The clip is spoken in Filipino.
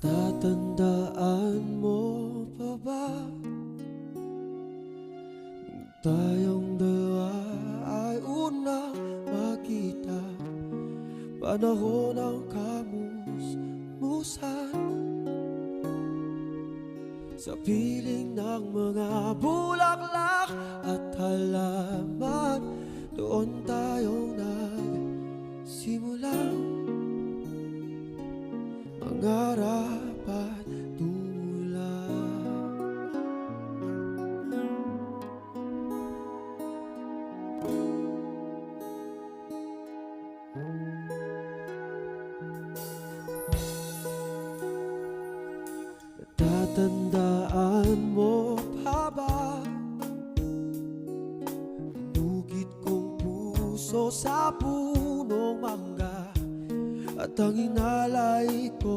Natatandaan mo pa ba nung tayong dalawa ay unang magkita? Panahon ng kamusmusan sa piling ng mga bulaklak at halaman. Doon tayong nagsimulang mangarap at tumulong. Natatandaan mo pa ba inugit kong puso sa punong mangga at ang inalay ko